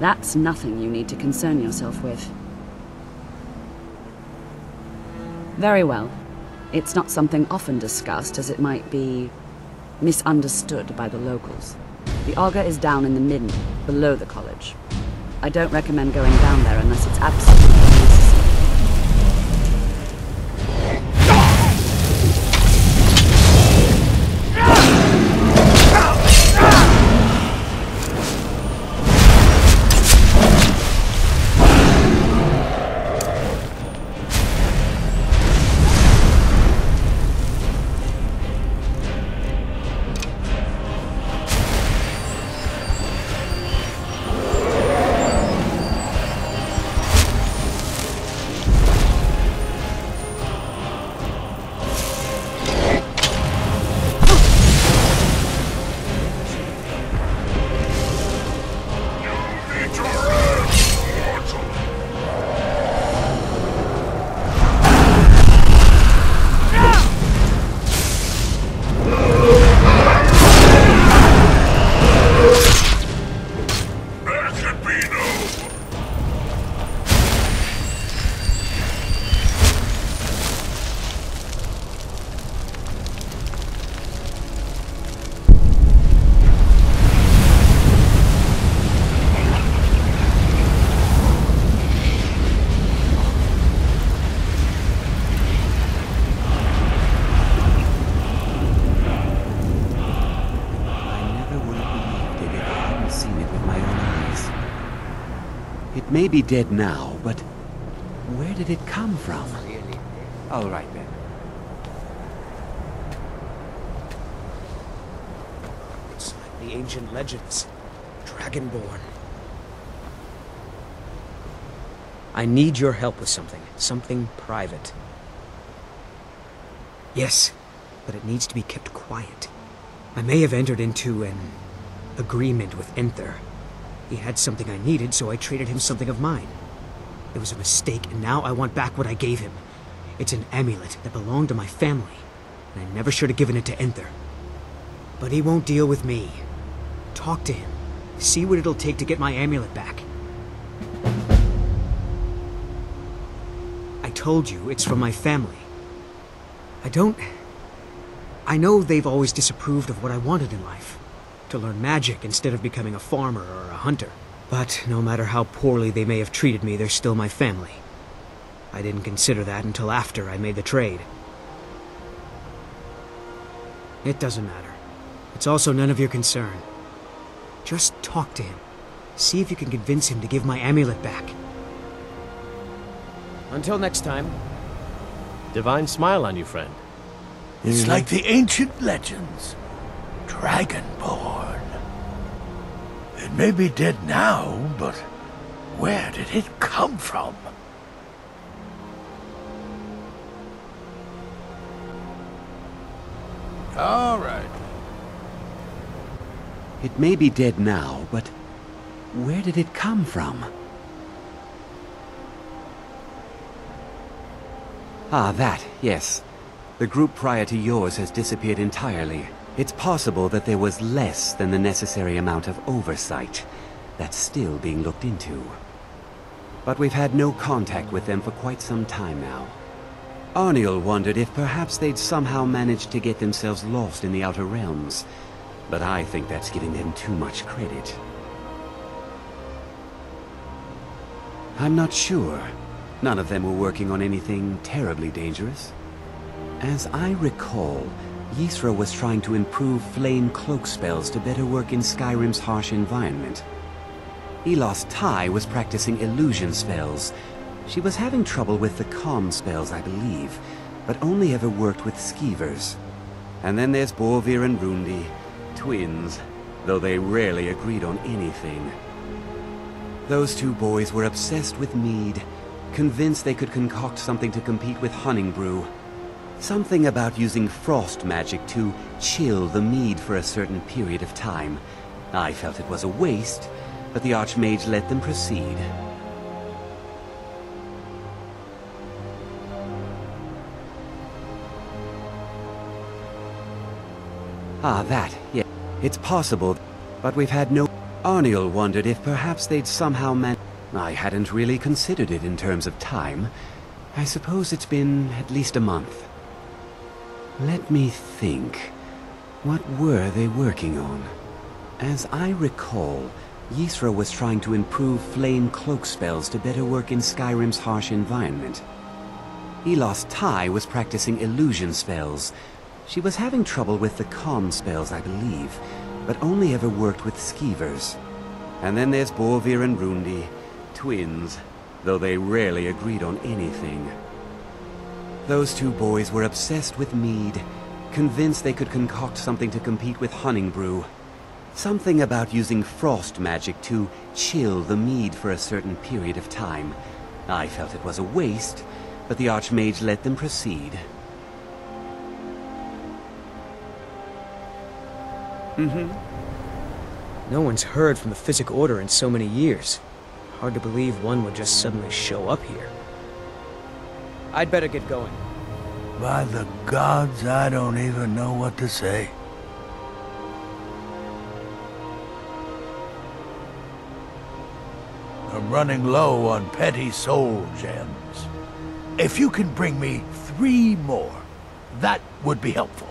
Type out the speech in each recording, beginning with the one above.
That's nothing you need to concern yourself with. Very well. It's not something often discussed, as it might be misunderstood by the locals. The Auger is down in the midden, below the college. I don't recommend going down there unless it's absolutely necessary. It may be dead now, but where did it come from? All right then. It's like the ancient legends. Dragonborn. I need your help with something. Something private. Yes, but it needs to be kept quiet. I may have entered into an agreement with Enther. He had something I needed, so I traded him something of mine. It was a mistake, and now I want back what I gave him. It's an amulet that belonged to my family, and I never should have given it to Enther. But he won't deal with me. Talk to him. See what it'll take to get my amulet back. I told you, it's from my family. I know they've always disapproved of what I wanted in life. To learn magic instead of becoming a farmer or a hunter. But no matter how poorly they may have treated me, they're still my family. I didn't consider that until after I made the trade. It doesn't matter. It's also none of your concern. Just talk to him. See if you can convince him to give my amulet back. Until next time. Divine smile on you, friend. It's like the ancient legends. Dragonborn. It may be dead now, but where did it come from? All right. It may be dead now, but where did it come from? Ah, that, yes. The group prior to yours has disappeared entirely. It's possible that there was less than the necessary amount of oversight. That's still being looked into. But we've had no contact with them for quite some time now. Arniel wondered if perhaps they'd somehow managed to get themselves lost in the Outer Realms. But I think that's giving them too much credit. I'm not sure. None of them were working on anything terribly dangerous. As I recall, Ysra was trying to improve flame cloak spells to better work in Skyrim's harsh environment. Elos Tai was practicing illusion spells. She was having trouble with the calm spells, I believe, but only ever worked with skeevers. And then there's Borvir and Rundi, twins, though they rarely agreed on anything. Those two boys were obsessed with mead, convinced they could concoct something to compete with Honningbrew. Something about using frost magic to chill the mead for a certain period of time. I felt it was a waste, but the Archmage let them proceed. Ah, that, yeah. It's possible, but we've had no... Arniel wondered if perhaps they'd somehow I hadn't really considered it in terms of time. I suppose it's been at least a month. Let me think. What were they working on? As I recall, Ysra was trying to improve flame cloak spells to better work in Skyrim's harsh environment. Elos Tai was practicing illusion spells. She was having trouble with the calm spells, I believe, but only ever worked with skeevers. And then there's Borvir and Rundi, twins, though they rarely agreed on anything. Those two boys were obsessed with mead, convinced they could concoct something to compete with Honningbrew. Something about using frost magic to chill the mead for a certain period of time. I felt it was a waste, but the Archmage let them proceed. No one's heard from the Physic Order in so many years. Hard to believe one would just suddenly show up here. I'd better get going. By the gods, I don't even know what to say. I'm running low on petty soul gems. If you can bring me 3 more, that would be helpful.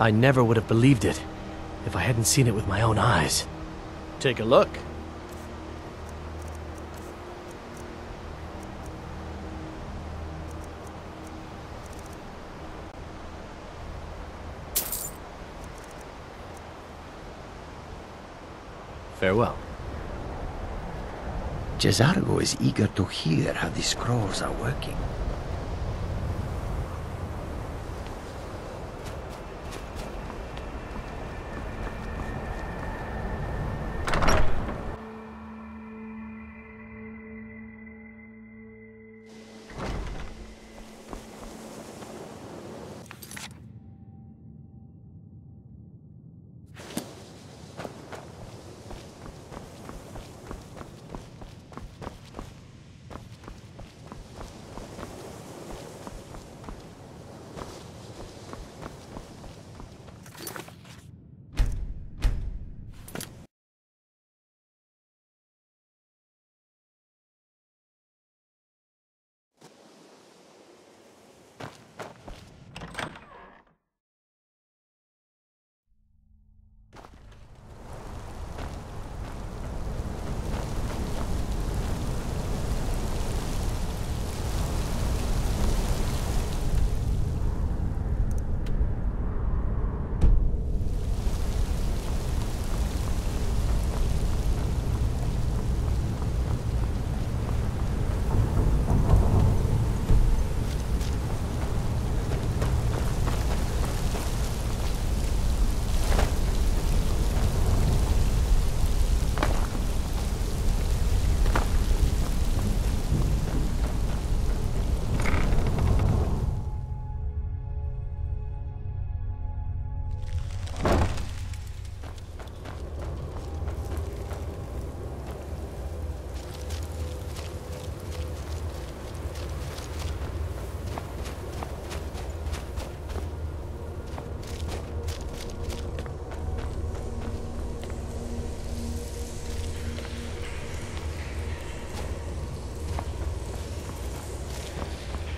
I never would have believed it if I hadn't seen it with my own eyes. Take a look. Farewell. Cesargo is eager to hear how the scrolls are working.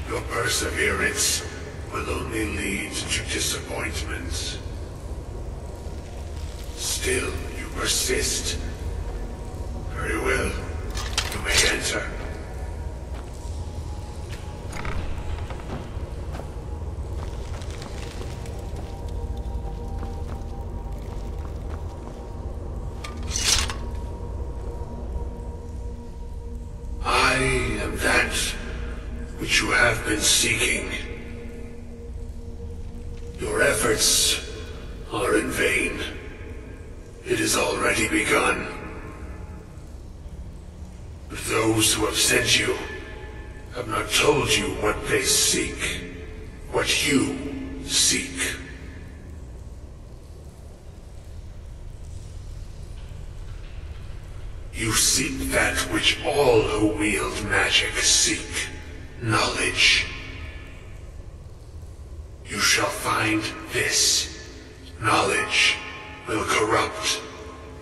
Your perseverance will only lead to disappointments. Still, you persist. Very well. You may enter. I am that which you have been seeking. Your efforts are in vain. It has already begun. But those who have sent you have not told you what they seek, what you seek. You seek that which all who wield magic seek. Knowledge. you shall find this. Knowledge will corrupt.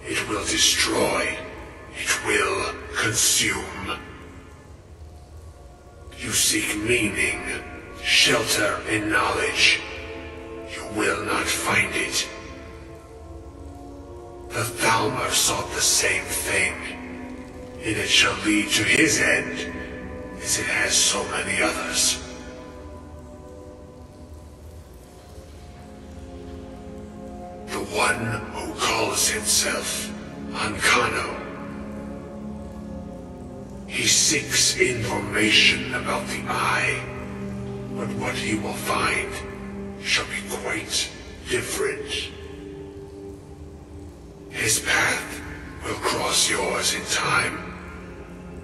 It will destroy. It will consume. You seek meaning, shelter in knowledge. You will not find it. The Thalmor sought the same thing, and it shall lead to his end, as it has so many others. The one who calls himself Ancano. He seeks information about the Eye, but what he will find shall be quite different. His path will cross yours in time,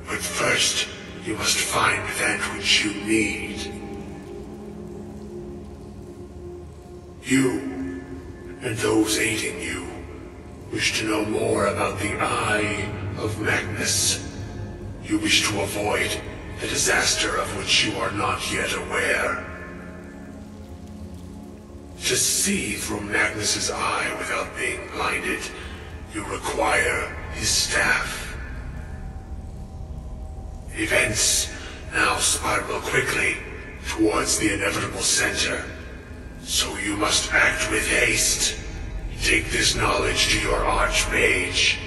but first you must find that which you need. You, and those aiding you, wish to know more about the Eye of Magnus. You wish to avoid the disaster of which you are not yet aware. To see through Magnus's eye without being blinded, you require his staff. Events now spiral quickly towards the inevitable center, so you must act with haste. Take this knowledge to your Archmage.